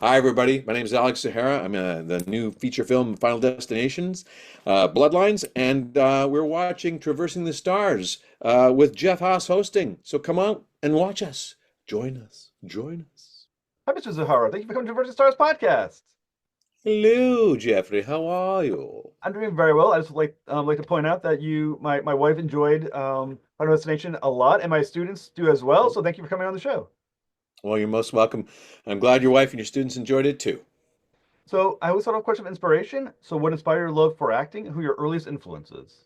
Hi, everybody. My name is Alex Zahara. I'm the new feature film Final Destinations, Bloodlines, and we're watching Traversing the Stars with Jeff Haas hosting. So come out and watch us. Join us. Join us. Hi, Mr. Zahara. Thank you for coming to Virgin Stars podcast. Hello, Jeffrey. How are you? I'm doing very well. I just like to point out that my wife enjoyed Final Destination a lot, and my students do as well. So thank you for coming on the show. Well, you're most welcome. I'm glad your wife and your students enjoyed it too. So I always thought of a question of inspiration. So what inspired your love for acting? Who are your earliest influences?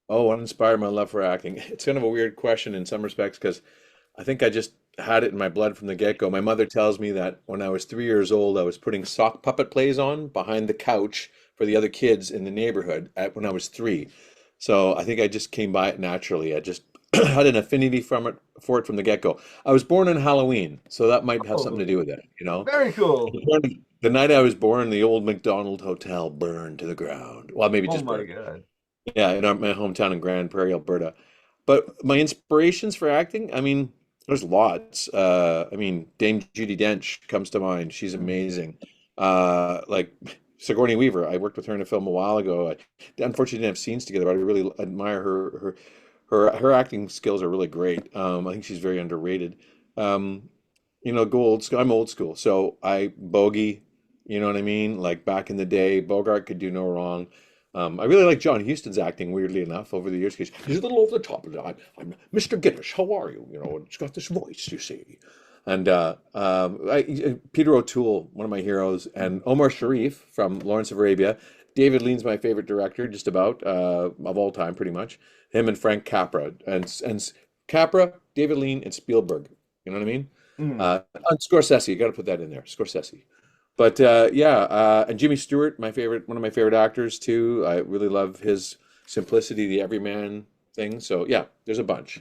Oh, what inspired my love for acting? It's kind of a weird question in some respects because I think I just had it in my blood from the get-go. My mother tells me that when I was 3 years old, I was putting sock puppet plays on behind the couch for the other kids in the neighborhood when I was three. So I think I just came by it naturally. I just had an affinity for it from the get-go. I was born on Halloween, so that might have something to Oh, do with it, you know? very cool. The night I was born, the old McDonald Hotel burned to the ground. Well, maybe Oh just my burned. God. Yeah, in my hometown in Grand Prairie, Alberta. But my inspirations for acting, I mean, there's lots. I mean, Dame Judi Dench comes to mind. She's Hmm. amazing. Like Sigourney Weaver, I worked with her in a film a while ago. I unfortunately didn't have scenes together, but I really admire her acting skills are really great. I think she's very underrated. Um, go old school. I'm old school, so I bogey. You know what I mean? Like back in the day, Bogart could do no wrong. I really like John Huston's acting, weirdly enough, over the years. He's a little over the top. I'm Mr. Guinness. How are you? You know, it's got this voice, you see. And Peter O'Toole, one of my heroes, and Omar Sharif from Lawrence of Arabia. David Lean's my favorite director, just about of all time, pretty much. Him and Frank Capra, and Capra, David Lean, and Spielberg. You know what I mean? Hmm. And Scorsese, you got to put that in there, Scorsese. But yeah, and Jimmy Stewart, one of my favorite actors too. I really love his simplicity, the everyman thing. So yeah, there's a bunch.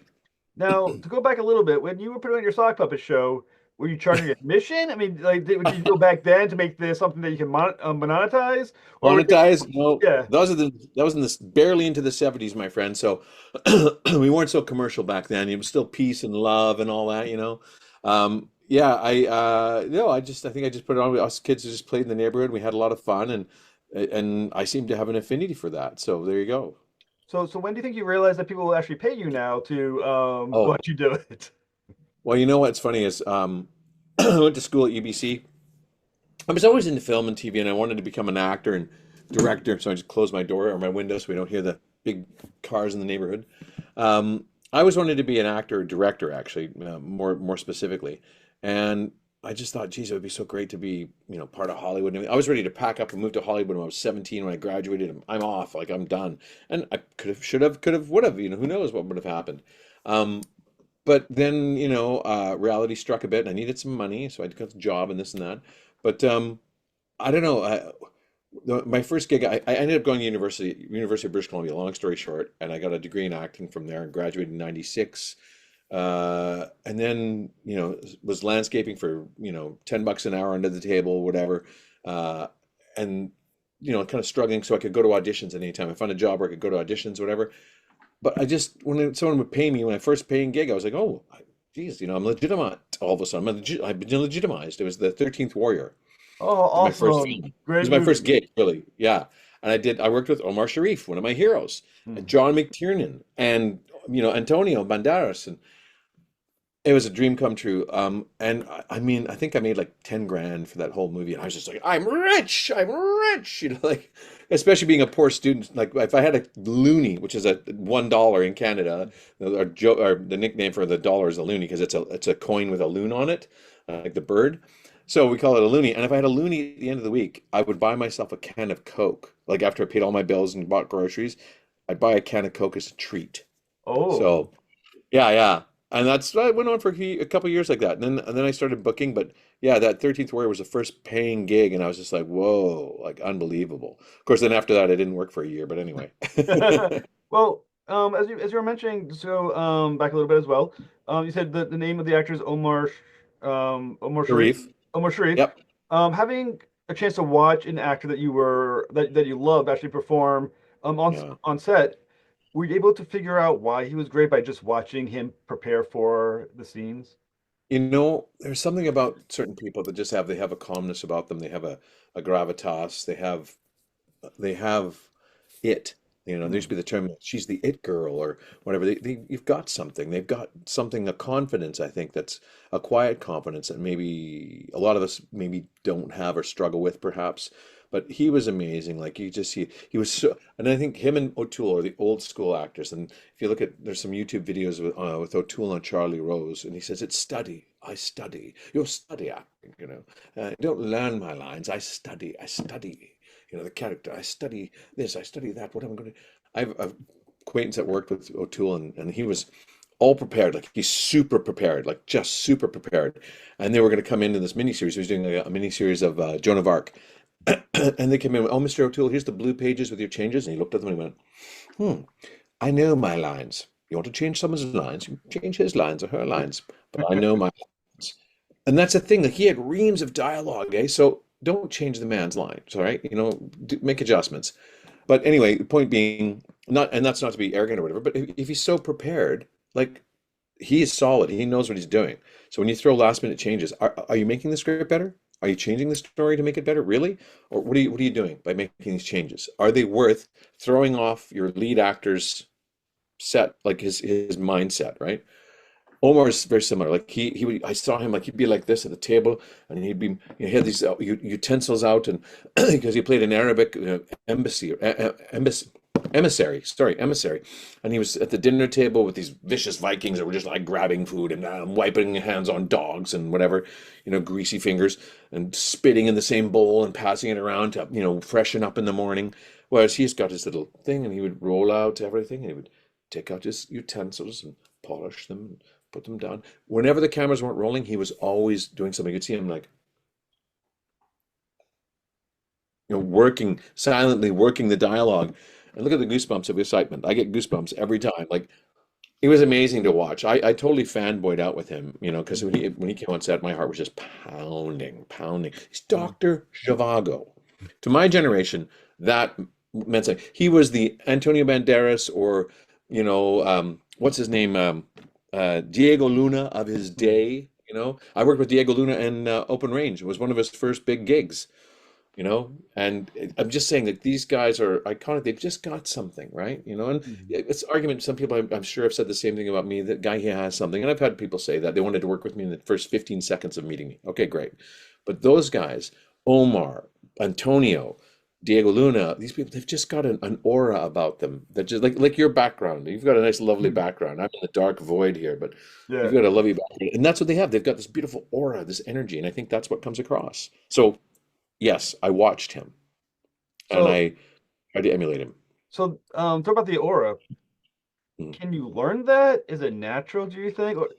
Now, to go back a little bit, when you were putting on your sock puppet show, were you charging admission? I mean, like, did you go back then to make this something that you can monetize, or were you, Monetize? No, yeah? that was in this barely into the '70s, my friend. So we weren't so commercial back then. It was still peace and love and all that, you know. Yeah, no, I think I just put it on. Us kids just played in the neighborhood. We had a lot of fun, and I seem to have an affinity for that. So there you go. So when do you think you realize that people will actually pay you now to Oh, let you do it? well, you know what's funny is I went to school at UBC. I was always into film and TV, and I wanted to become an actor and director. So I just closed my door or my window so we don't hear the big cars in the neighborhood. I always wanted to be an actor or director, actually, more specifically. And I just thought, geez, it would be so great to be, part of Hollywood. I was ready to pack up and move to Hollywood when I was 17. When I graduated, I'm off, like I'm done. And I could have, should have, could have, would have. Who knows what would have happened. Um, but then, reality struck a bit, and I needed some money, so I got a job and this and that. But I don't know. My first gig, I ended up going to University of British Columbia. Long story short, and I got a degree in acting from there and graduated in '96. And then was landscaping for $10 an hour under the table, whatever. Uh, and kind of struggling so I could go to auditions at any time. I found a job where I could go to auditions, whatever. But I just someone would pay me when I first paying gig, I was like, oh, geez, I'm legitimate. All of a sudden, I've been legitimized. It was the 13th Warrior. Oh, Was my first awesome! film. It Great was my first movie. gig, really. Yeah. And I worked with Omar Sharif, one of my heroes, and Hmm. John McTiernan, and Antonio Banderas, and it was a dream come true. And I mean, I think I made like 10 grand for that whole movie, and I was just like, I'm rich, like, especially being a poor student. Like, if I had a loonie, which is a $1 in Canada, or the nickname for the dollar is a loonie because it's a coin with a loon on it, like the bird. So we call it a loonie. And if I had a loonie at the end of the week, I would buy myself a can of Coke. Like after I paid all my bills and bought groceries, I'd buy a can of Coke as a treat. Oh, So. Yeah, yeah. And I went on for a couple years like that. And then I started booking, but yeah, that 13th Warrior was the first paying gig and I was just like, "Whoa, like unbelievable." Of course, then after that I didn't work for a year, but anyway. well, as you were mentioning, so back a little bit as well. You said the name of the actor is Omar Sharif. Sharif. Omar Sharif. Yep. Having a chance to watch an actor that you loved actually perform Yeah. on set, were you able to figure out why he was great by just watching him prepare for the scenes? There's something about certain people that just have they have a calmness about them. They have a gravitas. They have it. There used to be the term, she's the it girl or whatever. You've got something. They've got something, a confidence, I think, that's a quiet confidence that maybe a lot of us maybe don't have or struggle with, perhaps. But he was amazing. Like you just see, he was so, and I think him and O'Toole are the old school actors. And if you look at, there's some YouTube videos with O'Toole and Charlie Rose, and he says, "It's study. I study. You study acting. I don't learn my lines. I study. I study." The character. I study this, I study that. What am I going to? I have an acquaintance that worked with O'Toole, and he was all prepared. Like he's super prepared, like just super prepared. And they were going to come into this miniseries. He was doing a miniseries of Joan of Arc, and they came in. Oh, Mr. O'Toole, here's the blue pages with your changes. And he looked at them and he went, "Hmm, I know my lines. You want to change someone's lines? You change his lines or her lines, but I know my lines." And that's the thing. Like he had reams of dialogue, eh? So don't change the man's lines, all right? Make adjustments. But anyway, the point being, not, and that's not to be arrogant or whatever, but if he's so prepared, like he is solid, he knows what he's doing. So when you throw last minute changes, are you making the script better? Are you changing the story to make it better, really? Or what are you doing by making these changes? Are they worth throwing off your lead actor's set, like his mindset, right? Omar is very similar. Like he would, I saw him like he'd be like this at the table, and he'd be, he had these utensils out, and because he played an Arabic embassy, emissary, sorry, emissary, and he was at the dinner table with these vicious Vikings that were just like grabbing food and wiping their hands on dogs and whatever, greasy fingers, and spitting in the same bowl and passing it around to freshen up in the morning. Whereas he's got his little thing, and he would roll out everything, and he would take out his utensils and polish them, put them down. Whenever the cameras weren't rolling, he was always doing something. You'd see him like, working silently, working the dialogue. And look at the goosebumps of excitement. I get goosebumps every time. Like it was amazing to watch. I totally fanboyed out with him, because when he came on set, my heart was just pounding, pounding. He's Dr. Zhivago. To my generation, that meant something. He was the Antonio Banderas or, what's his name? Diego Luna of his day. I worked with Diego Luna in Open Range. It was one of his first big gigs. And I'm just saying that these guys are iconic. They've just got something, right? And it's argument. Some people, I'm sure, have said the same thing about me. That guy, he has something, and I've had people say that they wanted to work with me in the first 15 seconds of meeting me. Okay, great. But those guys, Omar, Antonio, Diego Luna, these people, they've just got an aura about them that just like your background. You've got a nice, lovely background. I'm in the dark void here, but Yeah. you've got a lovely background, and that's what they have. They've got this beautiful aura, this energy, and I think that's what comes across. So. Yes, I watched him and So I tried to emulate him. talk about the aura. Mm. Can you learn that? Is it natural, do you think? Or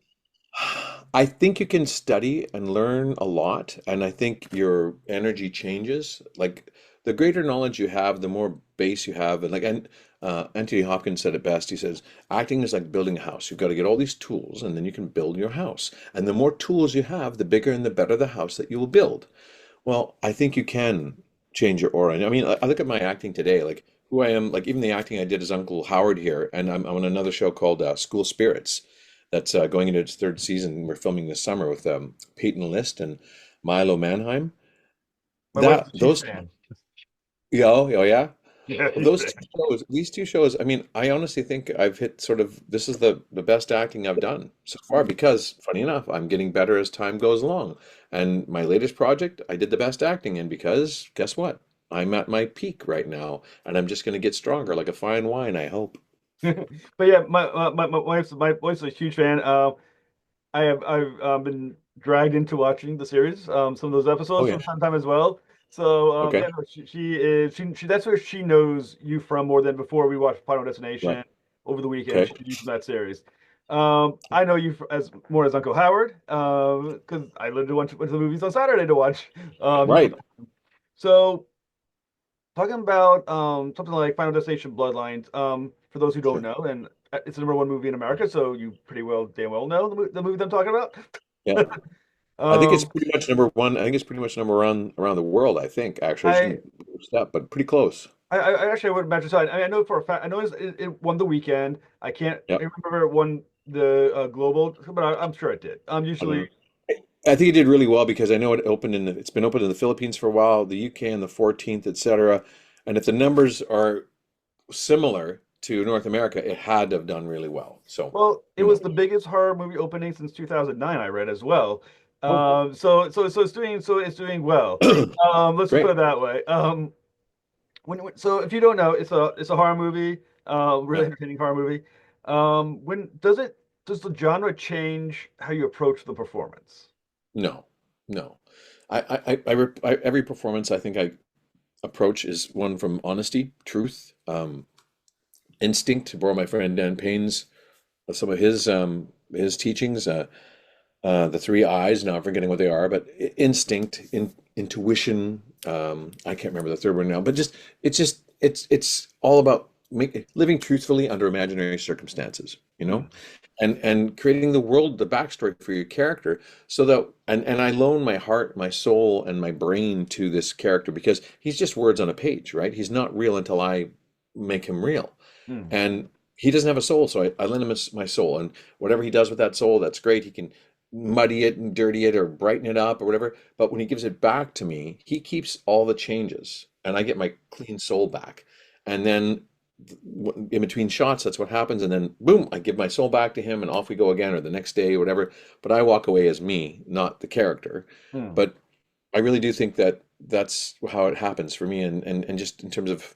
I think you can study and learn a lot, and I think your energy changes. Like the greater knowledge you have, the more base you have, and Anthony Hopkins said it best. He says, acting is like building a house. You've got to get all these tools, and then you can build your house. And the more tools you have, the bigger and the better the house that you will build. Well, I think you can change your aura. I mean, I look at my acting today, like who I am, like even the acting I did as Uncle Howard here, and I'm on another show called School Spirits that's going into its third season. We're filming this summer with Peyton List and Milo Manheim. my wife's a Chiefs Those, fan. yeah, oh yeah. Yeah, Well, these two shows, I mean, I honestly think I've hit sort of, this is the best acting I've done so far because, funny enough, I'm getting better as time goes along. And my latest project, I did the best acting in because guess what? I'm at my peak right now, and I'm just going to get stronger like a fine wine, I hope. but yeah, my wife's a huge fan. I've been dragged into watching the series, some of those Oh, episodes yeah. from time to time as well. So Okay. yeah, no, she is she that's where she knows you from more than before we watched Final Right. Destination over the weekend. Okay. She knew you from that series. I know you as more as Uncle Howard, because I literally went to the movies on Saturday to watch. You from Right. so talking about something like Final Destination Bloodlines. For those who don't Sure. know, and it's the number one movie in America, so you pretty well damn well know the movie that I'm talking about. Yeah. I think it's Um, pretty much number one. I think it's pretty much number one around the world, I think. Actually, I I, shouldn't step, but pretty close. I actually wouldn't match aside. I know for a fact. I know it won the weekend. I can't Yep. remember it won the global, but I'm sure it did. I don't Usually know. I think it did really well because I know it's been open in the Philippines for a while, the UK on the 14th, etc. And if the numbers are similar to North America, it had to have done really well. So, Well, it who was knows? the biggest horror movie opening since 2009, I read as well. Oh, So it's doing well. Let's just put great. it that way. So if you don't know, it's a horror movie, really Yeah. entertaining horror movie. When does the genre change how you approach the performance? No, no. Every performance I think I approach is one from honesty, truth, instinct, to borrow my friend Dan Payne's some of his teachings. The three I's, now I'm forgetting what they are, but instinct, intuition. I can't remember the third one now, but it's all about living truthfully under imaginary circumstances, Hmm. and creating the world, the backstory for your character, so that and I loan my heart, my soul, and my brain to this character because he's just words on a page, right? He's not real until I make him real, Hmm. and he doesn't have a soul, so I lend him my soul, and whatever he does with that soul, that's great. He can muddy it and dirty it or brighten it up or whatever. But when he gives it back to me, he keeps all the changes, and I get my clean soul back. And then in between shots, that's what happens. And then boom, I give my soul back to him, and off we go again, or the next day, or whatever. But I walk away as me, not the character. Hmm. But I really do think that that's how it happens for me, and just in terms of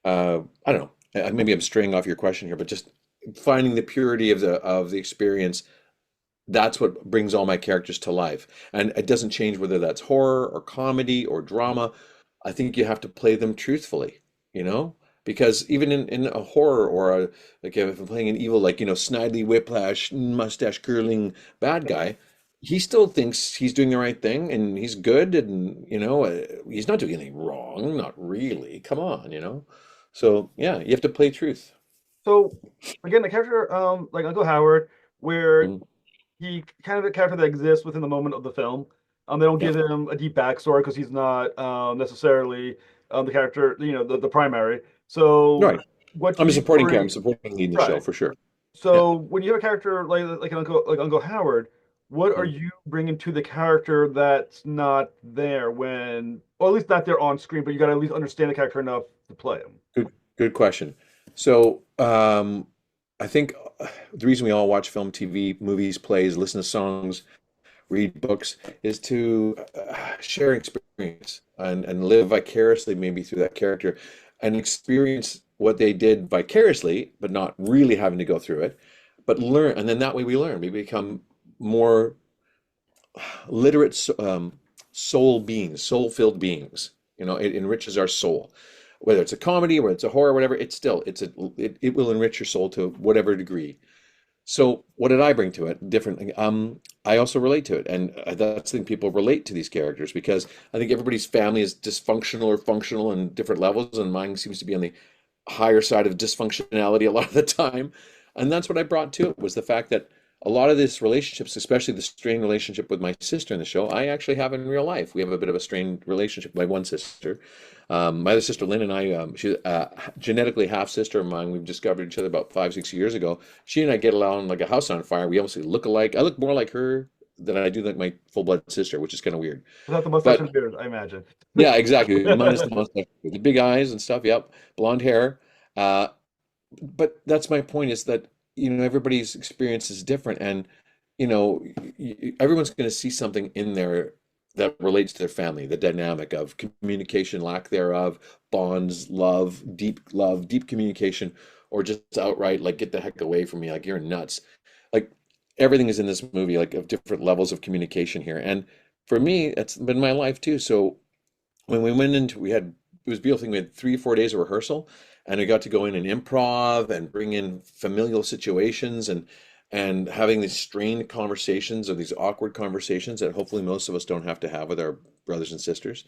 I don't know. Maybe I'm straying off your question here, but just finding the purity of the experience, that's what brings all my characters to life. And it doesn't change whether that's horror or comedy or drama. I think you have to play them truthfully, you know? Because even in a horror or like if I'm playing an evil, like, snidely whiplash, mustache curling bad guy, he still thinks he's doing the right thing and he's good and, he's not doing anything wrong, not really. Come on, So yeah, you have to play truth. So again, the character, like Uncle Howard, where Mhm. he kind of a character that exists within the moment of the film. They don't Yeah, give him a deep backstory because he's not necessarily the character, the primary. So right. what do I'm a you supporting character. I'm bring? supporting lead in the show Right. for sure. Yeah. So when you have a character like Uncle Howard, what are Mm. you bringing to the character that's not there when, or at least not there on screen, but you got to at least understand the character enough to play him. Good question. So, I think the reason we all watch film, TV, movies, plays, listen to songs, read books is to share experience and live vicariously maybe through that character and experience what they did vicariously, but not really having to go through it, but learn. And then that way we learn. We become more literate, soul beings, soul-filled beings. It enriches our soul. Whether it's a comedy, whether it's a horror, whatever, it will enrich your soul to whatever degree. So what did I bring to it differently? I also relate to it, and that's the thing. People relate to these characters because I think everybody's family is dysfunctional or functional in different levels, and mine seems to be on the higher side of dysfunctionality a lot of the time. And that's what I brought to it was the fact that a lot of these relationships, especially the strained relationship with my sister in the show, I actually have in real life. We have a bit of a strained relationship with my one sister. My other sister, Lynn, and I, she's genetically half sister of mine. We've discovered each other about 5, 6 years ago. She and I get along like a house on fire. We almost look alike. I look more like her than I do like my full blood sister, which is kind of weird. Without the mustache But and beard, I imagine. yeah, exactly. Minus the mustache, the big eyes and stuff. Yep, blonde hair. Uh, but that's my point is that everybody's experience is different, and everyone's going to see something in there that relates to their family, the dynamic of communication, lack thereof, bonds, love, deep communication, or just outright like get the heck away from me, like you're nuts. Like everything is in this movie, like of different levels of communication here, and for me, that's been my life too. So when we went into we had it was a beautiful thing. We had 3 or 4 days of rehearsal, and we got to go in and improv and bring in familial situations and having these strained conversations or these awkward conversations that hopefully most of us don't have to have with our brothers and sisters,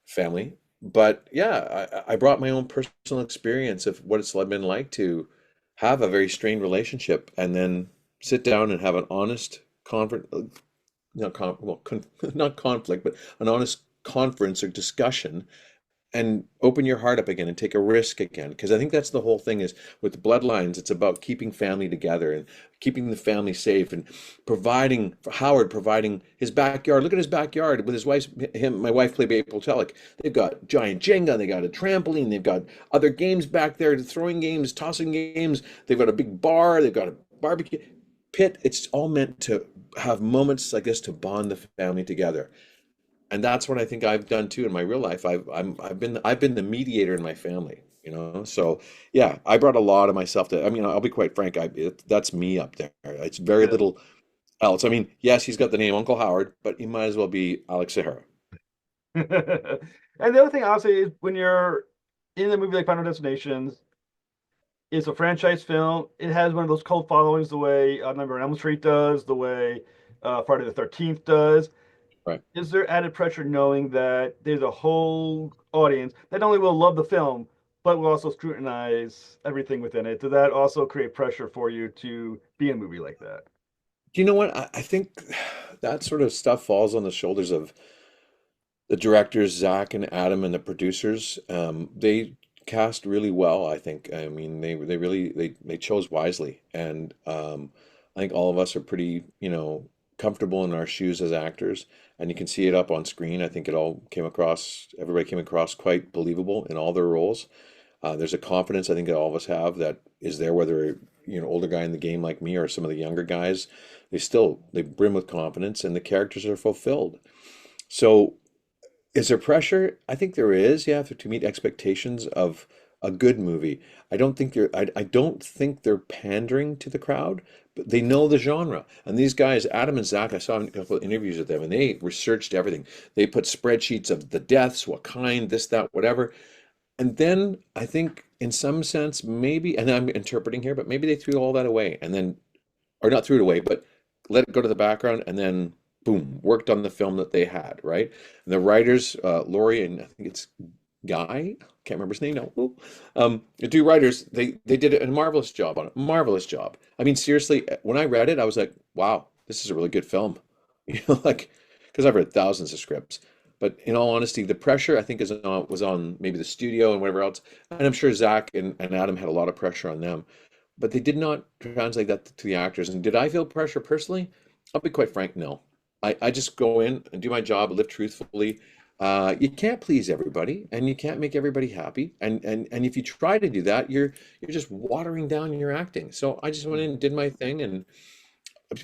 family. But yeah, I brought my own personal experience of what it's been like to have a very strained relationship and then sit down and have an honest conference, not conflict, but an honest conference or discussion and open your heart up again and take a risk again. Because I think that's the whole thing is with the Bloodlines, it's about keeping family together and keeping the family safe and providing for Howard, providing his backyard. Look at his backyard with his wife's him. My wife played April Telek. They've got giant Jenga, they got a trampoline, they've got other games back there, throwing games, tossing games. They've got a big bar, they've got a barbecue pit. It's all meant to have moments like this to bond the family together. And that's what I think I've done too in my real life. I've been the mediator in my family, you know. So yeah, I brought a lot of myself to. I mean, I'll be quite frank. That's me up there. It's very Yeah. little else. I mean, yes, he's got the name Uncle Howard, but he might as well be Alex Zahara. And the other thing I'll say is when you're in a movie like Final Destinations, it's a franchise film. It has one of those cult followings the way Number on Elm Street does, the way Friday the 13th does. Right. Is there added pressure knowing that there's a whole audience that not only will love the film, but will also scrutinize everything within it? Does that also create pressure for you to be in a movie like that? Do you know what? I think that sort of stuff falls on the shoulders of the directors, Zach and Adam, and the producers. They cast really well, I think. I mean, they really they chose wisely, and I think all of us are pretty, you know, comfortable in our shoes as actors, and you can see it up on screen. I think it all came across, everybody came across quite believable in all their roles. There's a confidence I think that all of us have that is there, whether you know older guy in the game like me or some of the younger guys. They brim with confidence, and the characters are fulfilled. So is there pressure? I think there is, yeah, to meet expectations of a good movie. I don't think they're pandering to the crowd, but they know the genre. And these guys, Adam and Zach, I saw a couple of interviews with them, and they researched everything. They put spreadsheets of the deaths, what kind, this, that, whatever. And then I think, in some sense, maybe, and I'm interpreting here, but maybe they threw all that away and then or not threw it away, but let it go to the background and then boom, worked on the film that they had, right? And the writers, Laurie and I think it's Guy, can't remember his name now. Ooh. The two writers, they did a marvelous job on it. Marvelous job. I mean, seriously, when I read it, I was like, wow, this is a really good film. You know, like because I've read thousands of scripts. But in all honesty, the pressure I think was on maybe the studio and whatever else. And I'm sure Zach and Adam had a lot of pressure on them, but they did not translate that to the actors. And did I feel pressure personally? I'll be quite frank, no. I just go in and do my job, live truthfully. You can't please everybody, and you can't make everybody happy. And if you try to do that, you're just watering down your acting. So I just went in and did my thing, and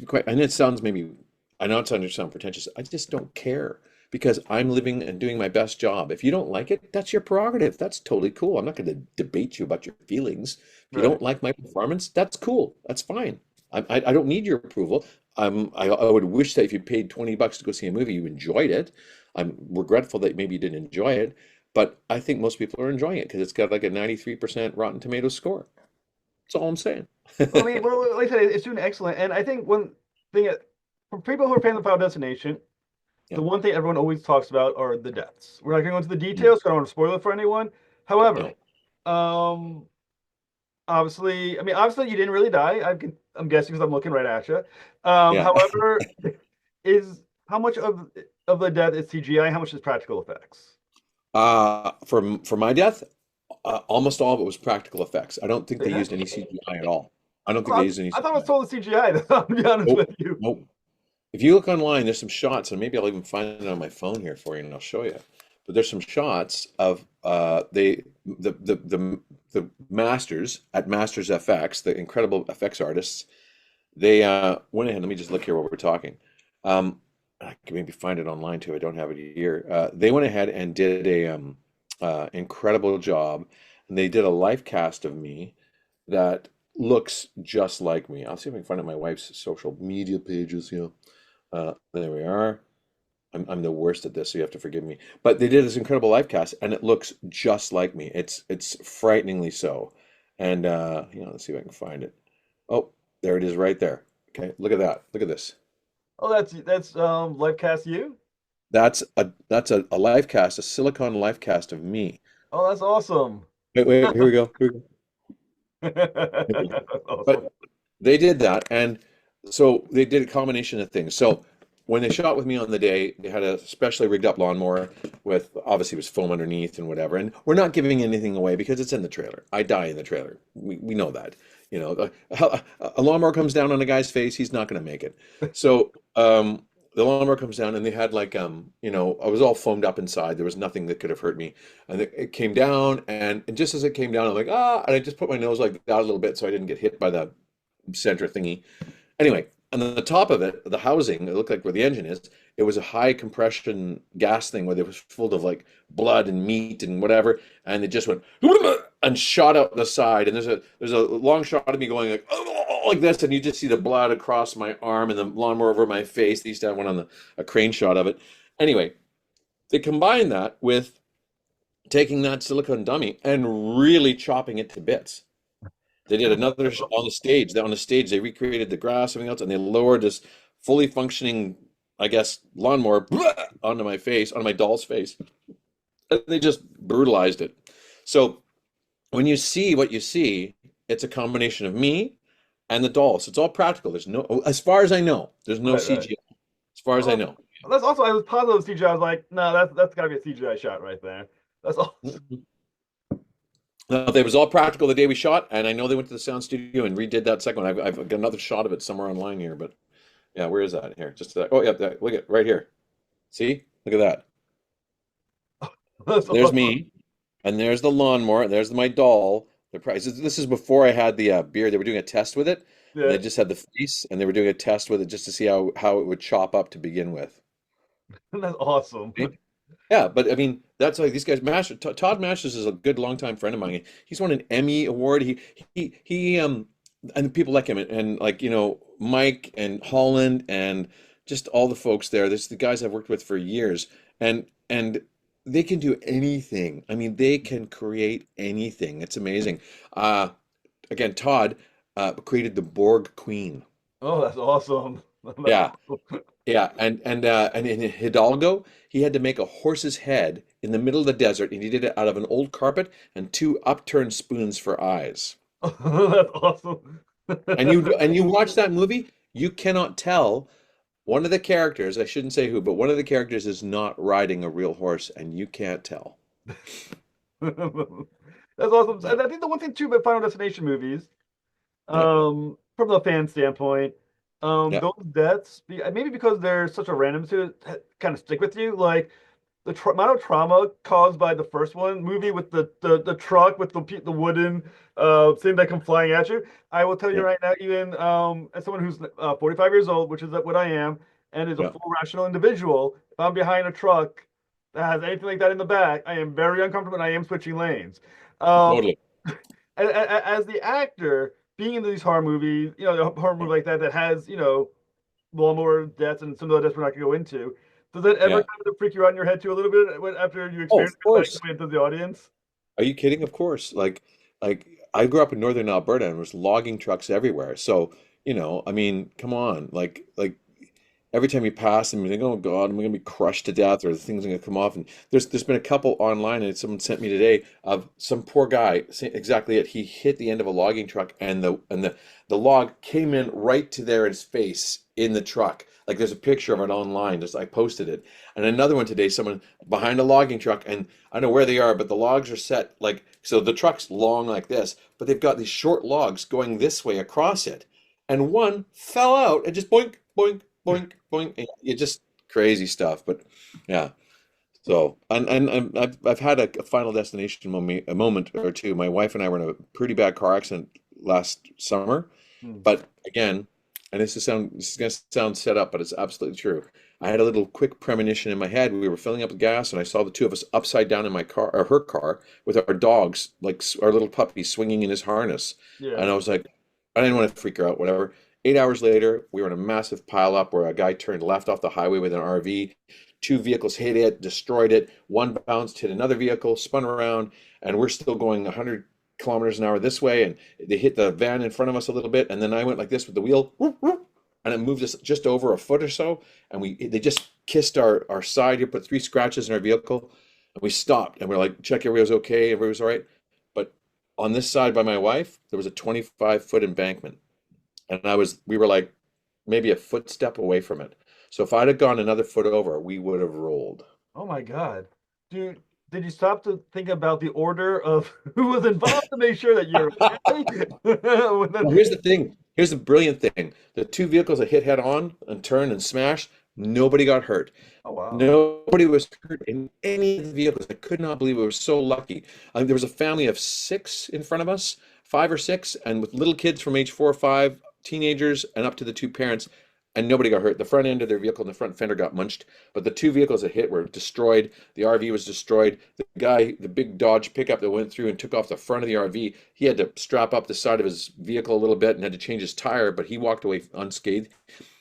quite, and it sounds maybe, I know it sounds pretentious. I just don't care because I'm living and doing my best job. If you don't like it, that's your prerogative. That's totally cool. I'm not going to debate you about your feelings. If you Right. don't like my performance, that's cool. That's fine. I don't need your approval. I would wish that if you paid $20 to go see a movie, you enjoyed it. I'm regretful that maybe you didn't enjoy it, but I think most people are enjoying it because it's got like a 93% Rotten Tomatoes score. That's all I'm saying. Well, I mean, well, like I said, it's doing excellent. And I think one thing for people who are fans of Final Destination, Yeah. the one thing everyone always talks about are the deaths. We're not going to go into the Mm. details, so I don't want to spoil it for anyone. However, No. um, obviously, I mean, obviously, you didn't really die. I'm guessing because I'm looking right at you. Yeah. However, is how much of the death is CGI? How much is practical effects? For my death, almost all of it was practical effects. I don't think they Yeah. used any CGI at all. I don't think they Well, used any I thought it was CGI. totally CGI. To be honest Nope. with you. Nope. If you look online, there's some shots, and maybe I'll even find it on my phone here for you, and I'll show you. But there's some shots of the masters at Masters FX, the incredible effects artists. They went ahead. Let me just look here while we're talking. I can maybe find it online too. I don't have it here. They went ahead and did a incredible job, and they did a life cast of me that looks just like me. I'll see if I can find it on my wife's social media pages. You know, there we are. I'm the worst at this, so you have to forgive me. But they did this incredible live cast, and it looks just like me. It's frighteningly so. And you know, let's see if I can find it. Oh, there it is, right there. Okay, look at that. Look at this. Oh, that's live cast you. That's a live cast, a silicon live cast of me. Oh, that's awesome. Wait, wait, here we go. Here we go. Here we go. That's awesome. But they did that, and so they did a combination of things. So when they shot with me on the day, they had a specially rigged up lawnmower with obviously it was foam underneath and whatever. And we're not giving anything away because it's in the trailer. I die in the trailer. We know that. You know, a lawnmower comes down on a guy's face, he's not going to make it. So the lawnmower comes down, and they had like you know, I was all foamed up inside. There was nothing that could have hurt me, and it came down, and just as it came down, I'm like ah, and I just put my nose like that a little bit so I didn't get hit by the center thingy. Anyway, and then the top of it, the housing, it looked like where the engine is, it was a high compression gas thing where it was full of like blood and meat and whatever, and it just went and shot out the side. And there's a long shot of me going like this, and you just see the blood across my arm and the lawnmower over my face. They used to have one on a crane shot of it. Anyway, they combined that with taking that silicone dummy and really chopping it to bits. They did another on the stage. On the stage, they recreated the grass, everything else, and they lowered this fully functioning, I guess, lawnmower onto my face, onto my doll's face. And they just brutalized it. So when you see what you see, it's a combination of me and the doll. So it's all practical. There's no, as far as I know, there's no Right, right. CGI. As far as I Oh, know. that's also I was positive CGI. I was like, no, that's got to be a CGI shot right there. That's all. No, it was all practical the day we shot, and I know they went to the sound studio and redid that second one. I've got another shot of it somewhere online here, but yeah, where is that? Here, just that. Oh, yeah, look at right here. See? Look at that. That's There's awesome. me, and there's the lawnmower. There's my doll. The price. This is before I had the beer. They were doing a test with it, and Yeah, they just had the face, and they were doing a test with it just to see how it would chop up to begin with. that's awesome. Okay? Yeah, but I mean, that's like these guys. Todd Masters is a good longtime friend of mine. He's won an Emmy award. He and people like him and like you know Mike and Holland and just all the folks there. This the guys I've worked with for years, and they can do anything. I mean, they can create anything. It's amazing. Uh, Again, Todd created the Borg Queen. Oh, that's awesome. That's Yeah, awesome. yeah, and in Hidalgo, he had to make a horse's head in the middle of the desert, and he did it out of an old carpet and two upturned spoons for eyes. That's awesome. And you watch that movie, you cannot tell one of the characters, I shouldn't say who, but one of the characters is not riding a real horse, and you can't tell. That's awesome. And I think the one thing too about Final Destination movies, Yeah, from the fan standpoint, yeah, those deaths, maybe because they're such a random to kind of stick with you. Like the amount of trauma caused by the first one movie with the truck with the wooden thing that come flying at you. I will tell you yeah, right now, even as someone who's 45 years old, which is what I am, and is a yeah, full rational individual, if I'm behind a truck that has anything like that in the back, I am very uncomfortable and I am switching lanes. Um, totally. as the actor being in these horror movies, a horror movie like that that has, lawnmower deaths and some of the deaths we're not going to go into, does that ever Yeah. kind of freak you out in your head too a little bit after you Oh, experience of it back course. into the audience? Are you kidding? Of course. Like I grew up in northern Alberta and there was logging trucks everywhere. So, I mean, come on. Like every time you pass them, you think, "Oh God, I'm gonna be crushed to death," or the things are gonna come off. And there's been a couple online, and someone sent me today of some poor guy. Exactly it. He hit the end of a logging truck, and the log came in right to there in his face in the truck. Like there's a picture of it online. Just I posted it, and another one today. Someone behind a logging truck, and I don't know where they are, but the logs are set like so. The truck's long like this, but they've got these short logs going this way across it, and one fell out and just boink, boink, boink, boink. And it just crazy stuff. But yeah. So and I've had a Final Destination moment or two. My wife and I were in a pretty bad car accident last summer. Hmm. But again, and this is gonna sound set up, but it's absolutely true. I had a little quick premonition in my head. We were filling up with gas, and I saw the two of us upside down in my car or her car with our dogs, like our little puppy, swinging in his harness. Yeah. And I was like, I didn't want to freak her out, whatever. 8 hours later, we were in a massive pile up where a guy turned left off the highway with an RV. Two vehicles hit it, destroyed it. One bounced, hit another vehicle, spun around, and we're still going 100 kilometers an hour this way. And they hit the van in front of us a little bit, and then I went like this with the wheel, whoop, whoop, and it moved us just over a foot or so. And they just kissed our side here, put three scratches in our vehicle, and we stopped and we're like, check everybody was okay, everybody was all right. But on this side by my wife, there was a 25-foot embankment, and we were like maybe a footstep away from it. So if I'd have gone another foot over, we would have rolled. Oh my God. Dude, did you stop to think about the order of who was involved to make sure that you're okay? Well, here's the thing. Here's the brilliant thing. The two vehicles that hit head on and turned and smashed, nobody got hurt. Oh wow. Nobody was hurt in any of the vehicles. I could not believe it. We were so lucky. There was a family of six in front of us, five or six, and with little kids from age 4 or 5, teenagers, and up to the two parents, and nobody got hurt. The front end of their vehicle and the front fender got munched, but the two vehicles that hit were destroyed. The RV was destroyed. The guy, the big Dodge pickup that went through and took off the front of the RV, he had to strap up the side of his vehicle a little bit and had to change his tire, but he walked away unscathed.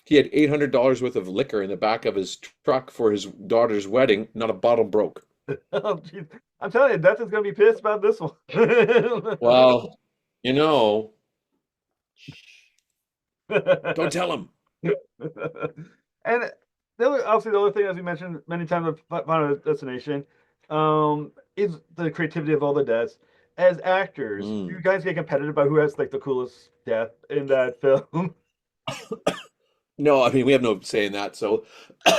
He had $800 worth of liquor in the back of his truck for his daughter's wedding. Not a bottle broke. Oh, jeez. I'm telling you, Death is gonna be pissed about this one. Well, you know, don't tell him. And obviously the other thing, as we mentioned many times of Final Destination, is the creativity of all the deaths. As actors, do you Mm. guys get competitive about who has like the coolest death in that film? No, I mean, we have no say in that. So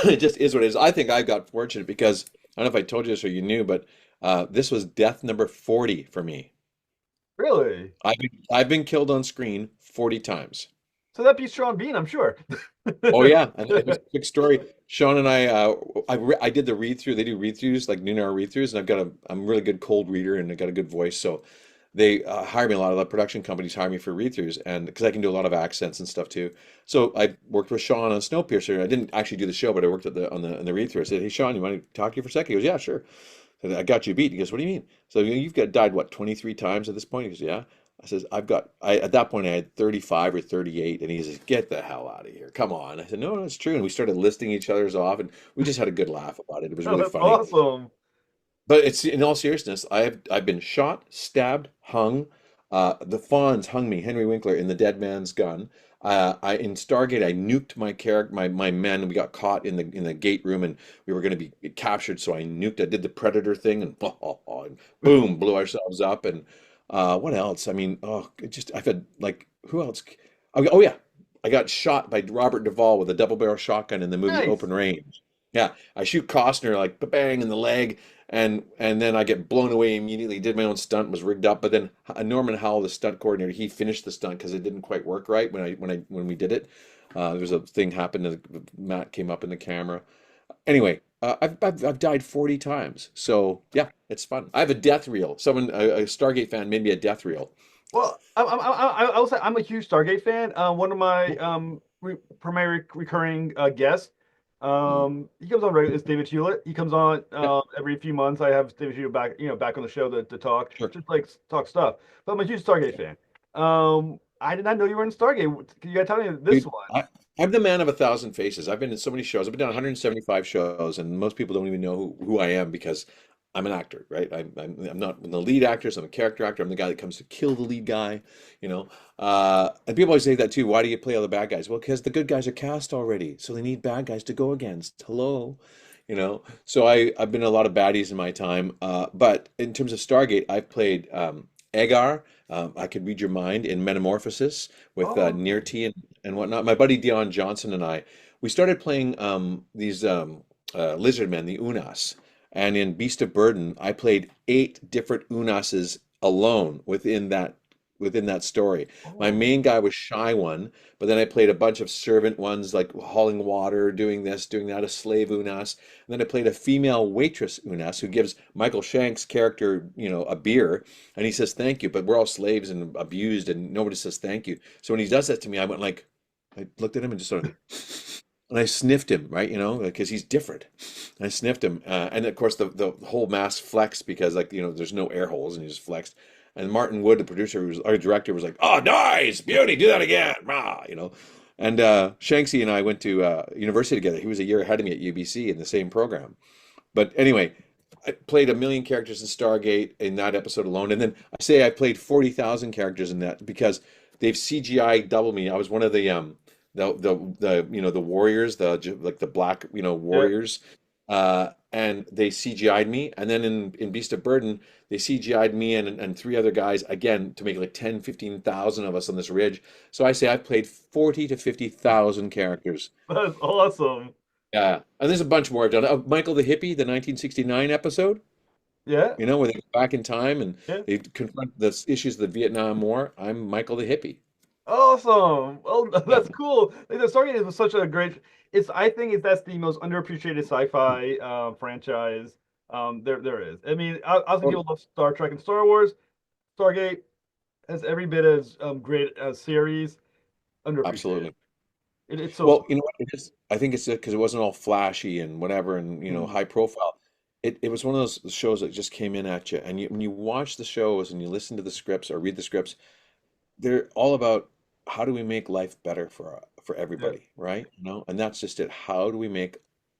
it just is what it is. I think I got fortunate because I don't know if I told you this or you knew, but this was death number 40 for me. Really? I've been killed on screen 40 times. So that beats Sean Bean, I'm sure. Oh yeah, and it was a quick story. Sean and I did the read through. They do read throughs like noon hour read throughs, and I'm a really good cold reader, and I got a good voice. So they hire me a lot of the production companies hire me for read throughs, and because I can do a lot of accents and stuff too. So I worked with Sean on Snowpiercer. I didn't actually do the show, but I worked at the on the read through. I said, "Hey Sean, you want to talk to you for a second?" He goes, "Yeah, sure." I said, "I got you beat." He goes, "What do you mean?" So you've got died what 23 times at this point? He goes, "Yeah." I says, I at that point I had 35 or 38, and he says, "Get the hell out of here. Come on." I said, "No, no, it's true." And we started listing each other's off, and we just had a good laugh about it. It was Oh, really that's funny. awesome. But it's in all seriousness, I've been shot, stabbed, hung. The Fonz hung me, Henry Winkler, in the Dead Man's Gun. I in Stargate, I nuked my character, my men. We got caught in the gate room, and we were going to be captured. So I nuked. I did the Predator thing, and, and boom, blew ourselves up. And what else? I mean, I've had like who else? Oh yeah, I got shot by Robert Duvall with a double barrel shotgun in the movie Nice. Open Range. Yeah, I shoot Costner like bang in the leg, and then I get blown away immediately. Did my own stunt, was rigged up, but then Norman Howell, the stunt coordinator, he finished the stunt because it didn't quite work right when we did it. There was a thing happened, and Matt came up in the camera. Anyway, I've died 40 times, so yeah, it's fun. I have a death reel. A Stargate fan made me a death reel. Well, I will say I'm a huge Stargate fan. One of my primary recurring guests, Mm, he comes on regular. It's David Hewlett. He comes on yeah, every few months. I have David Hewlett back, back on the show to talk, sure. just like talk stuff. But I'm a huge Stargate fan. I did not know you were in Stargate. You gotta tell me this Dude, one. I'm the man of a thousand faces. I've been in so many shows. I've been down 175 shows, and most people don't even know who I am because I'm an actor, right? I'm not the lead actor, so I'm a character actor. I'm the guy that comes to kill the lead guy, you know. And people always say that too. Why do you play all the bad guys? Well, because the good guys are cast already, so they need bad guys to go against. Hello, you know. So I've been in a lot of baddies in my time. But in terms of Stargate, I've played Agar. I could read your mind in Metamorphosis with Oh, nice. Nirti and whatnot. My buddy Dion Johnson and I, we started playing these lizard men, the Unas. And in Beast of Burden, I played 8 different Unases alone within that story. My Oh, main guy was Shy One, but then I played a bunch of servant ones like hauling water, doing this, doing that, a slave Unas. And then I played a female waitress Unas who gives Michael Shank's character, a beer, and he says thank you, but we're all slaves and abused, and nobody says thank you. So when he does that to me, I looked at him and just sort of, and I sniffed him, right, because he's different. And I sniffed him, and of course the whole mask flexed because there's no air holes, and he just flexed. And Martin Wood, the producer, our director, was like, "Oh, nice, beauty, do that again, rah." And Shanksy and I went to university together. He was a year ahead of me at UBC in the same program. But anyway, I played a million characters in Stargate in that episode alone, and then I say I played 40,000 characters in that because they've CGI double me. I was one of the warriors, like the black yeah. warriors, and they CGI'd me. And then in Beast of Burden, they CGI'd me and 3 other guys again to make like 10, 15,000 of us on this ridge. So I say I've played 40 to 50,000 characters. That's awesome. Yeah, and there's a bunch more I've done. Michael the Hippie, the 1969 episode, Yeah, where they go back in time and yeah. they confront the issues of the Vietnam War. I'm Michael the Hippie. Awesome. Oh, Yeah. that's cool. Like, the Stargate was such a great. It's I think that's the most underappreciated sci-fi franchise there is. I mean, obviously Oh, people love Star Trek and Star Wars. Stargate has every bit as great as series, underappreciated. absolutely. It's so Well, smart. you know what it is? I think it's because it wasn't all flashy and whatever and Mm, high profile. It was one of those shows that just came in at you. And when you watch the shows and you listen to the scripts or read the scripts, they're all about how do we make life better for yeah. everybody, right? And that's just it. How do we make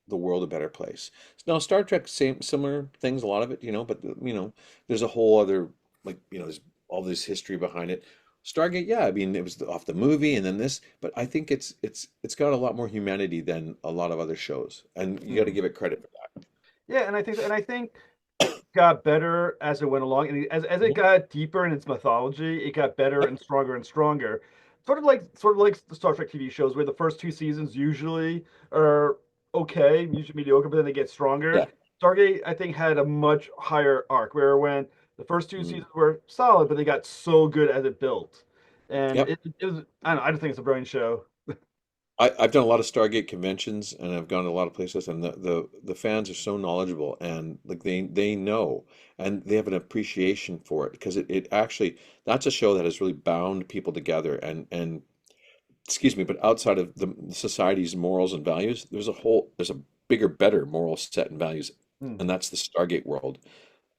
the world a better place? Now, Star Trek, same similar things, a lot of it, but there's a whole other there's all this history behind it. Stargate, yeah, I mean, it was off the movie and then this, but I think it's got a lot more humanity than a lot of other shows, and you got to Mm. give it credit for Yeah, and I think it got better as it went along, and as it that. got deeper in its mythology, it got better Yep. and stronger and stronger. Sort of like the Star Trek TV shows, where the first two seasons usually are okay, usually mediocre, but then they get stronger. Yeah. Stargate, I think, had a much higher arc, where when the first two Mm. seasons were solid, but they got so good as it built, and Yep. it was I don't know, I just think it's a brilliant show. I've done a lot of Stargate conventions and I've gone to a lot of places and the fans are so knowledgeable and like they know and they have an appreciation for it because it actually that's a show that has really bound people together and excuse me, but outside of the society's morals and values, there's a bigger, better moral set and values, Hmm. and that's the Stargate world.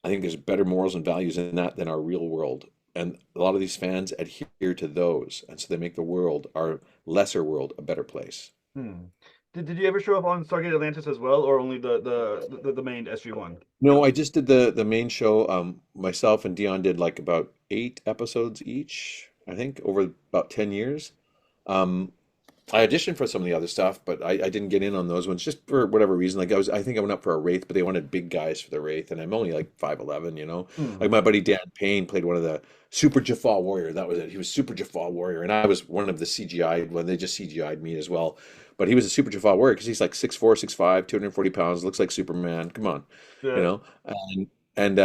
I think there's better morals and values in that than our real world. And a lot of these fans adhere to those. And so they make the world, our lesser world, a better place. Hmm. Did you ever show up on Stargate Atlantis as well, or only the main SG-1? No, I just did the main show. Myself and Dion did like about 8 episodes each, I think, over about 10 years. Um, I auditioned for some of the other stuff, but I didn't get in on those ones just for whatever reason. Like I think I went up for a Wraith, but they wanted big guys for the Wraith, and I'm only like 5'11". Hmm. Like my buddy Dan Payne played one of the Super Jaffa Warrior. That was it. He was Super Jaffa Warrior, and I was one of the CGI. Well, they just CGI'd me as well. But he was a Super Jaffa Warrior because he's like 6'4", 6'5", 240 pounds, looks like Superman. Come on, you Yeah. know. And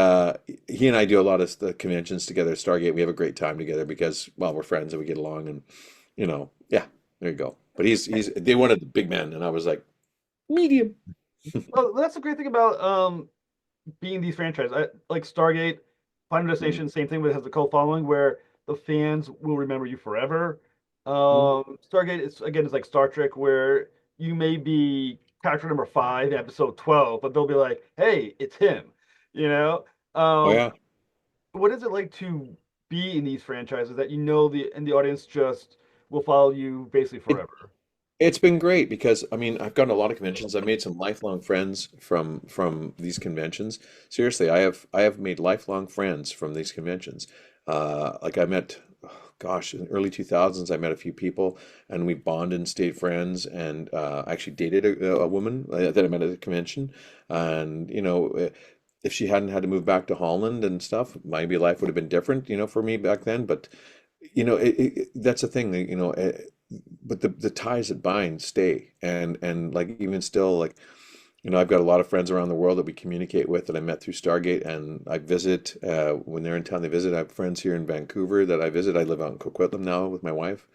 he and I do a lot of the conventions together at Stargate. We have a great time together because, well, we're friends and we get along, and yeah, there you go. But he's they wanted the big man, and I was like medium. Well, that's the great thing about being these franchises. Like Stargate, Final Mm, Destination, same thing, but it has a cult following where the fans will remember you forever. mm. Stargate is again is like Star Trek, where you may be character number 5, episode 12, but they'll be like, "Hey, it's him," you know. Oh Um, yeah, what is it like to be in these franchises that the audience just will follow you basically it forever? it's been great because I mean I've gone to a lot of conventions. I've made some lifelong friends from these conventions. Seriously, I have made lifelong friends from these conventions. Like I met, oh, gosh, in the early 2000s, I met a few people and we bonded and stayed friends. And I actually dated a woman that I met at a convention. And if she hadn't had to move back to Holland and stuff, maybe life would have been different, for me back then. But that's the thing, but the ties that bind stay, and like even still, like I've got a lot of friends around the world that we communicate with that I met through Stargate, and I visit when they're in town. They visit. I have friends here in Vancouver that I visit. I live out in Coquitlam now with my wife.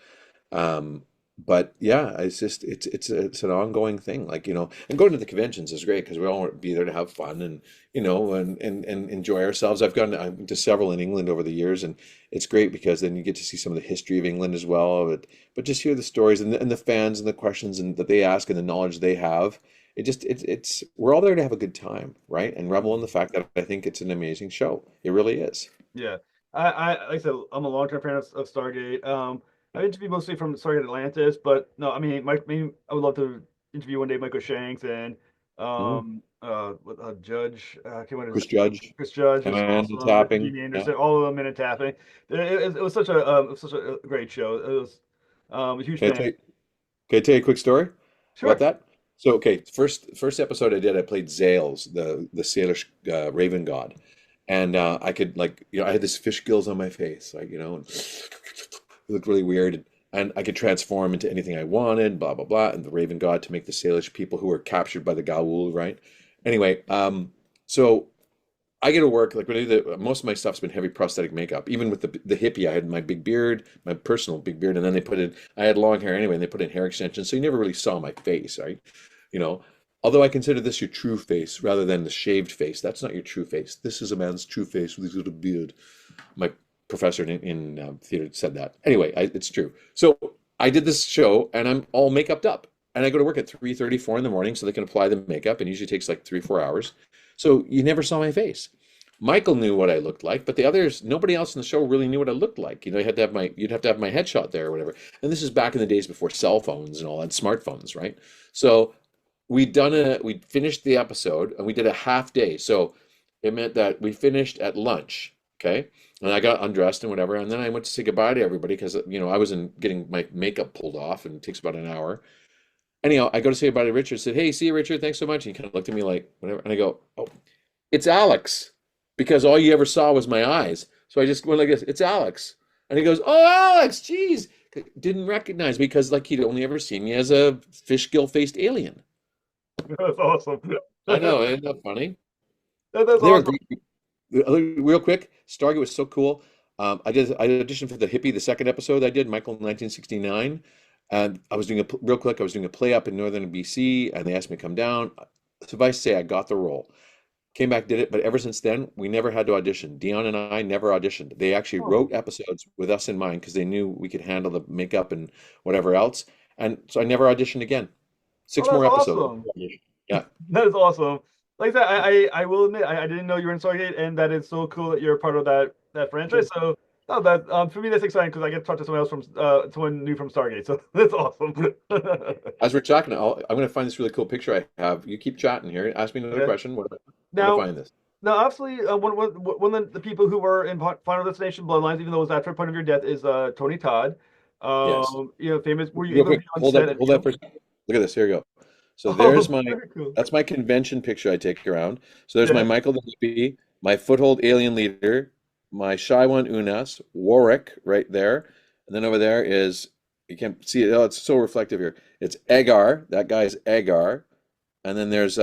Um, but yeah, it's an ongoing thing. Like, and going to the conventions is great because we all want to be there to have fun and and enjoy ourselves. I've been to several in England over the years, and it's great because then you get to see some of the history of England as well. But just hear the stories and the fans and the questions and that they ask and the knowledge they have. It's we're all there to have a good time, right? And revel in the fact that I think it's an amazing show. It really is. Yeah, like I said, I'm a long-term fan of Stargate. I interview mostly from Stargate Atlantis, but no, I mean, I would love to interview one day Michael Shanks and Mm. Judge. I can't remember Chris his Judge, Chris Judge is Amanda awesome. Tapping. Gene Yeah. Anderson, all of them in and tapping. It was such a great show. It was a huge Can I fan. tell you? Can I tell you a quick story about Sure. that? So, okay, first episode I did, I played Zales, the Salish raven god, and I could I had this fish gills on my face, like and it looked really weird. and I could transform into anything I wanted, blah blah blah, and the Raven God to make the Salish people who were captured by the Gaul, right? Anyway, so I get to work like when I do most of my stuff's been heavy prosthetic makeup. Even with the hippie, I had my big beard, my personal big beard, and then they put in I had long hair anyway, and they put in hair extensions, so you never really saw my face, right? You know, although I consider this your true face rather than the shaved face. That's not your true face. This is a man's true face with his little beard. My professor in theater said that. Anyway, it's true. So I did this show, and I'm all makeuped up, and I go to work at 3:30, 4 in the morning, so they can apply the makeup, and it usually takes like 3, 4 hours. So you never saw my face. Michael knew what I looked like, but the others, nobody else in the show really knew what I looked like. You know, you'd have to have my headshot there or whatever. And this is back in the days before cell phones and all that, smartphones, right? So we finished the episode and we did a half day. So it meant that we finished at lunch, okay? And I got undressed and whatever, and then I went to say goodbye to everybody because I was in getting my makeup pulled off and it takes about an hour. Anyhow, I go to say goodbye to Richard, said, "Hey, see you, Richard, thanks so much." And he kind of looked at me like whatever, and I go, "Oh, it's Alex." Because all you ever saw was my eyes. So I just went like this, "It's Alex." And he goes, "Oh, Alex, geez." Didn't recognize me because like he'd only ever seen me as a fish gill faced alien. That's awesome. I know, isn't that funny? That's They were awesome. great. Real quick, Stargate was so cool. I auditioned for the hippie, the second episode I did, Michael 1969. And I was doing real quick, I was doing a play up in northern BC, and they asked me to come down. Suffice to say, I got the role. Came back, did it, but ever since then, we never had to audition. Dion and I never auditioned. They actually Oh, wrote episodes with us in mind because they knew we could handle the makeup and whatever else. And so I never auditioned again. oh, Six that's more episodes. awesome. Yeah. That is awesome. Like I said, I will admit I didn't know you were in Stargate, and that is so cool that you're a part of that franchise. So no, that for me that's exciting because I get to talk to someone else from someone new from Stargate. So that's awesome. As we're talking, I'm going to find this really cool picture I have. You keep chatting here. Ask me another Yeah. question. Where to Now, find this? now, obviously, one of the people who were in Final Destination Bloodlines, even though it was after a point of your death, is Tony Todd. Yes. Famous. Were you Real able to quick, be on set and hold meet that him? first. Look at this. Here you go. So Oh, there's my very cool. that's my convention picture I take around. So there's my Yeah. Michael the Hippie, my Foothold Alien Leader, my Shy One Unas, Warwick right there, and then over there is you can't see it. Oh, it's so reflective here. It's Agar. That guy's Agar, and then there's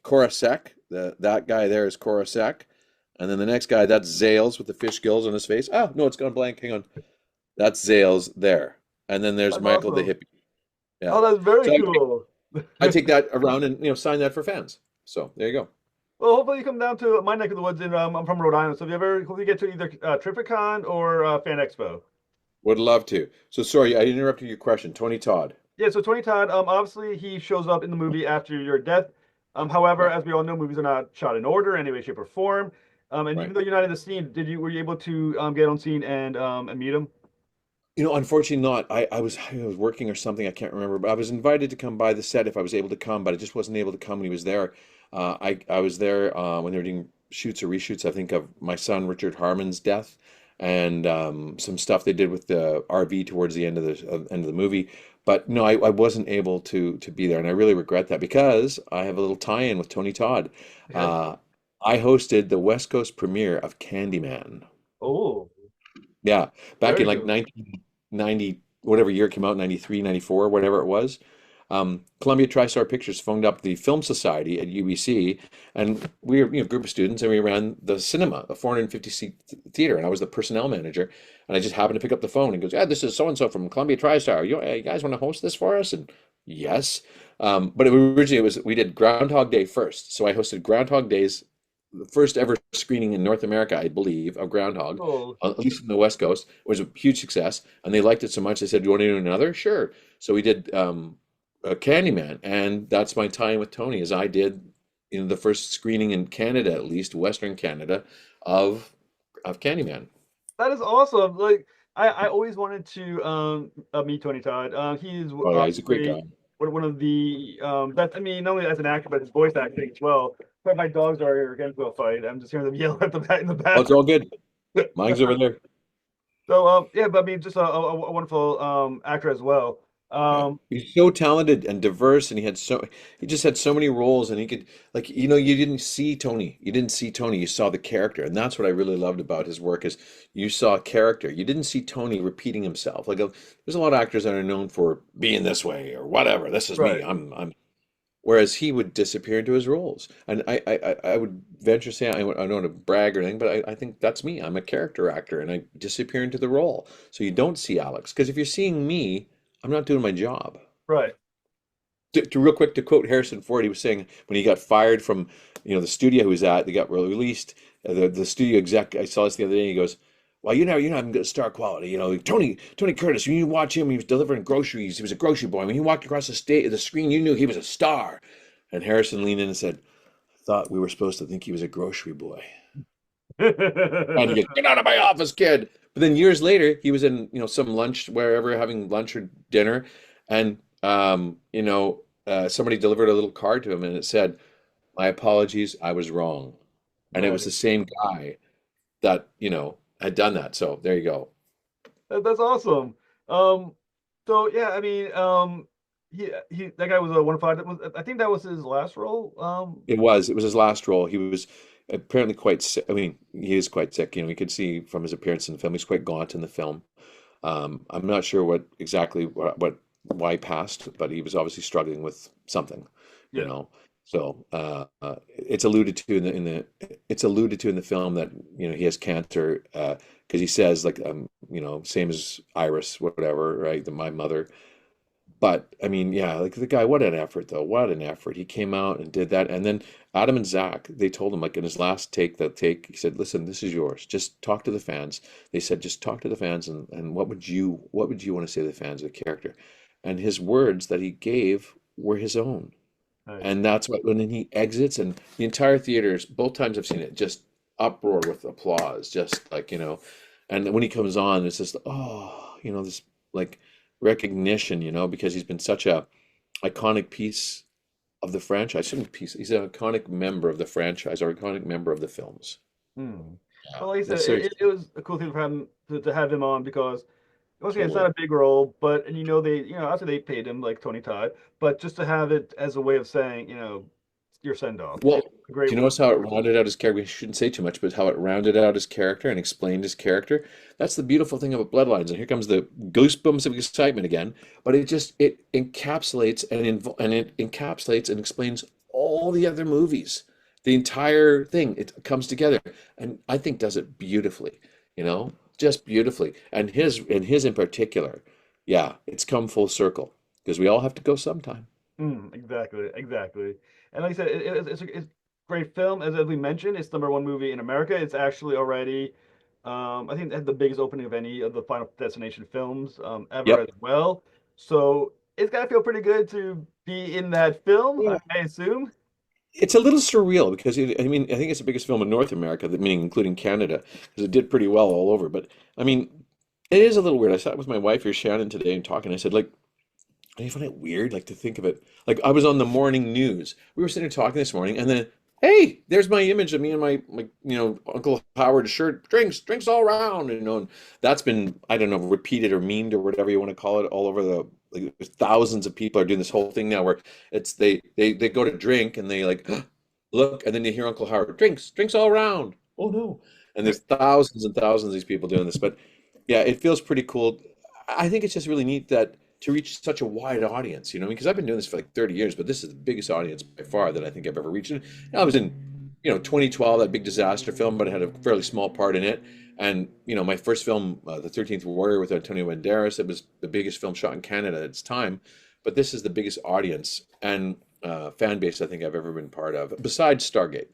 Korasek. That guy there is Korasek, and then the next guy that's Zales with the fish gills on his face. Oh no, it's gone blank. Hang on. That's Zales there, and then there's That's Michael the awesome. Hippie. Yeah. Oh, that's very So cool. I take that around and sign that for fans. So there you go. Well, hopefully you come down to my neck of the woods. I'm from Rhode Island, so if you ever hopefully get to either Tripicon or Fan Expo. Would love to. So sorry, I interrupted your question. Tony Todd. Yeah, so Tony Todd, obviously he shows up in the movie after your death. However, Right, as we all know, movies are not shot in order, any way, shape, or form. And right. even though you're not in the scene, were you able to get on scene and meet him? Unfortunately not. I was working or something, I can't remember, but I was invited to come by the set if I was able to come, but I just wasn't able to come when he was there. I was there when they were doing shoots or reshoots, I think, of my son Richard Harmon's death and some stuff they did with the RV towards the end of the movie. But no, I wasn't able to be there, and I really regret that because I have a little tie-in with Tony Todd. Okay. Uh, I hosted the West Coast premiere of Candyman. Oh, Yeah, back in very like cool. 1990, whatever year it came out, 93, 94, whatever it was. Columbia TriStar Pictures phoned up the Film Society at UBC, and we were, a group of students, and we ran the cinema, a 450-seat theater, and I was the personnel manager, and I just happened to pick up the phone and goes, "Yeah, this is so and so from Columbia TriStar. You guys want to host this for us?" And yes, but originally it was we did Groundhog Day first, so I hosted Groundhog Days the first ever screening in North America, I believe, of Groundhog, Oh, at least in the West Coast. It was a huge success, and they liked it so much they said, "Do you want to do another?" Sure. So we did Candyman, and that's my time with Tony, as I did the first screening in Canada, at least Western Canada, of Candyman. that is awesome. Like I always wanted to meet Tony Todd. He's Oh yeah, he's a great guy. obviously one of the best. I mean, not only as an actor, but his voice acting as well. But my dogs are here again to a fight. I'm just hearing them yell at the back in the Oh, it's background. all good. Mine's over there. So yeah, but I mean, just a wonderful actor as well. Yeah. Um, He's so talented and diverse, and he just had so many roles, and he could like you didn't see Tony. You didn't see Tony. You saw the character, and that's what I really loved about his work is you saw a character. You didn't see Tony repeating himself. There's a lot of actors that are known for being this way or whatever. This is me. right, I'm. Whereas he would disappear into his roles, and I would venture to say I don't want to brag or anything, but I think that's me. I'm a character actor, and I disappear into the role. So you don't see Alex because if you're seeing me, I'm not doing my job right. to real quick to quote Harrison Ford, he was saying when he got fired from the studio he was at, they got released. The studio exec, I saw this the other day. He goes, "Well, you're not even good star quality. Tony Curtis. When you watch him, he was delivering groceries. He was a grocery boy. When he walked across the screen, you knew he was a star." And Harrison leaned in and said, "I thought we were supposed to think he was a grocery boy." And he goes, "Get out of my office, kid." But then years later, he was in, some lunch wherever having lunch or dinner, and somebody delivered a little card to him, and it said, "My apologies, I was wrong." And it was the Nice. same guy that, had done that. So there you go. That's awesome. Um, so yeah, I mean, he that guy was a one five. I think that was his last role. It was his last role. He was apparently quite sick. I mean, he is quite sick. You could see from his appearance in the film, he's quite gaunt in the film. I'm not sure why he passed, but he was obviously struggling with something, you Yeah, know. So it's alluded to it's alluded to in the film that he has cancer because he says like same as Iris, whatever, right? My mother. But I mean, yeah, like the guy, what an effort though. What an effort. He came out and did that. And then Adam and Zach, they told him like in his last take, he said, "Listen, this is yours. Just talk to the fans." They said, "Just talk to the fans and what would you want to say to the fans of the character?" And his words that he gave were his own. nice. And that's what when he exits and the entire theaters, both times I've seen it, just uproar with applause, just like, and when he comes on, it's just, oh, this like recognition, because he's been such a iconic piece of the franchise. Shouldn't piece, he's an iconic member of the franchise or iconic member of the films. Hmm. Yeah, Well, like I said, that's so it was a cool thing for him to have him on because once again, it's not totally. a big role, but and after they paid him like Tony Todd, but just to have it as a way of saying, your send off. Well, It's a great do you way. notice how it rounded out his character? We shouldn't say too much, but how it rounded out his character and explained his character. That's the beautiful thing about Bloodlines. And here comes the goosebumps of excitement again. But it encapsulates and it encapsulates and explains all the other movies. The entire thing, it comes together, and I think does it beautifully. Just beautifully. And his in particular, yeah, it's come full circle because we all have to go sometime. Exactly, exactly. And like I said, it's a great film. As we mentioned, it's #1 movie in America. It's actually already, I think, it had the biggest opening of any of the Final Destination films ever as Yep. well. So it's gotta feel pretty good to be in that film, I assume. It's a little surreal because I mean, I think it's the biggest film in North America, meaning including Canada, because it did pretty well all over. But I mean, it is a little weird. I sat with my wife here, Shannon, today and talking. I said, like, do you find it weird, like, to think of it? Like, I was on the morning news. We were sitting here talking this morning, and then, hey, there's my image of me and my Uncle Howard shirt, drinks all around, and that's been, I don't know, repeated or memed or whatever you want to call it, all over like, thousands of people are doing this whole thing now where they go to drink and they like look, and then you hear Uncle Howard, drinks all around. Oh no. And there's thousands and thousands of these people doing this, but yeah, it feels pretty cool. I think it's just really neat that to reach such a wide audience, because I've been doing this for like 30 years, but this is the biggest audience by far that I think I've ever reached. And I was in, 2012, that big disaster film, but I had a fairly small part in it. And, my first film, The 13th Warrior with Antonio Banderas, it was the biggest film shot in Canada at its time. But this is the biggest audience and fan base I think I've ever been part of, besides Stargate,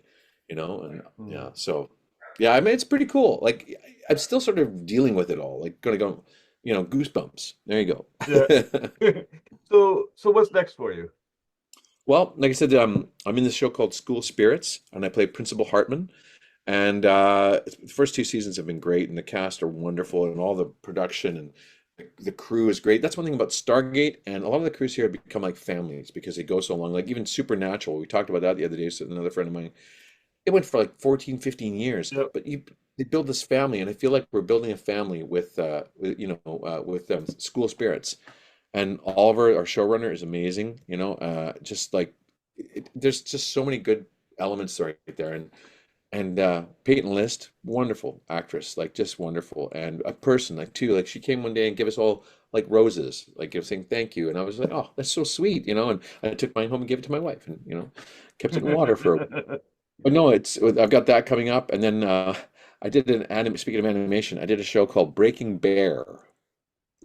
and Hmm. yeah, so yeah, I mean, it's pretty cool. Like, I'm still sort of dealing with it all, like, gonna go, goosebumps. There you Yeah. go. So what's next for you? Well, like I said, I'm in this show called School Spirits, and I play Principal Hartman. And the first two seasons have been great, and the cast are wonderful, and all the production and the crew is great. That's one thing about Stargate, and a lot of the crews here have become like families because they go so long. Like even Supernatural, we talked about that the other day with another friend of mine. It went for like 14, 15 years, Yep. but they build this family, and I feel like we're building a family with School Spirits. And Oliver, our showrunner, is amazing. Just like there's just so many good elements right there, and Peyton List, wonderful actress, like just wonderful, and a person like too. Like she came one day and gave us all like roses, like saying thank you, and I was like, oh, that's so sweet, And I took mine home and gave it to my wife, and kept it in water for. But no, I've got that coming up, and then I did an anime. Speaking of animation, I did a show called Breaking Bear,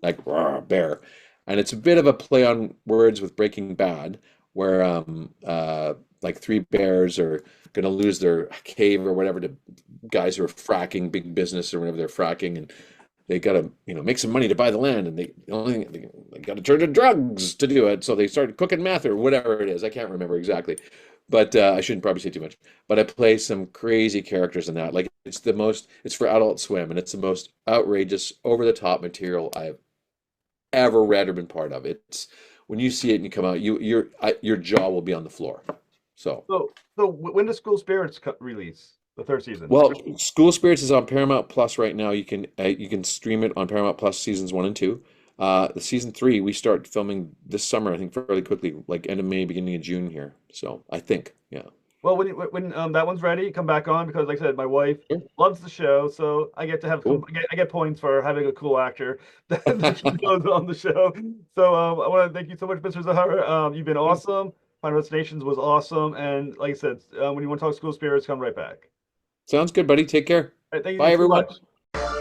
like rawr, bear, and it's a bit of a play on words with Breaking Bad, where like three bears are going to lose their cave or whatever to guys who are fracking big business or whatever they're fracking, and they got to make some money to buy the land, and the only thing they got to turn to drugs to do it, so they started cooking meth or whatever it is. I can't remember exactly, but I shouldn't probably say too much. But I play some crazy characters in that. Like it's for Adult Swim, and it's the most outrageous, over the top material I've ever read or been part of. It's when you see it and you come out, your jaw will be on the floor. So, So when does School Spirits release the third season? well, School Spirits is on Paramount Plus right now. You can stream it on Paramount Plus seasons 1 and 2. The season 3 we start filming this summer, I think, fairly quickly, like end of May, beginning of June here. So I think, yeah. Well, when that one's ready, come back on because, like I said, my wife Sure. loves the show, so I get to have some. Cool. I get points for having a cool actor that she knows on the show. So I want to thank you so much, Mr. Zahara. You've been awesome. Final Destinations was awesome, and like I said, when you want to talk school spirits, come right back. Sounds good, buddy. Take care. All right, thank you Bye, so everyone. much.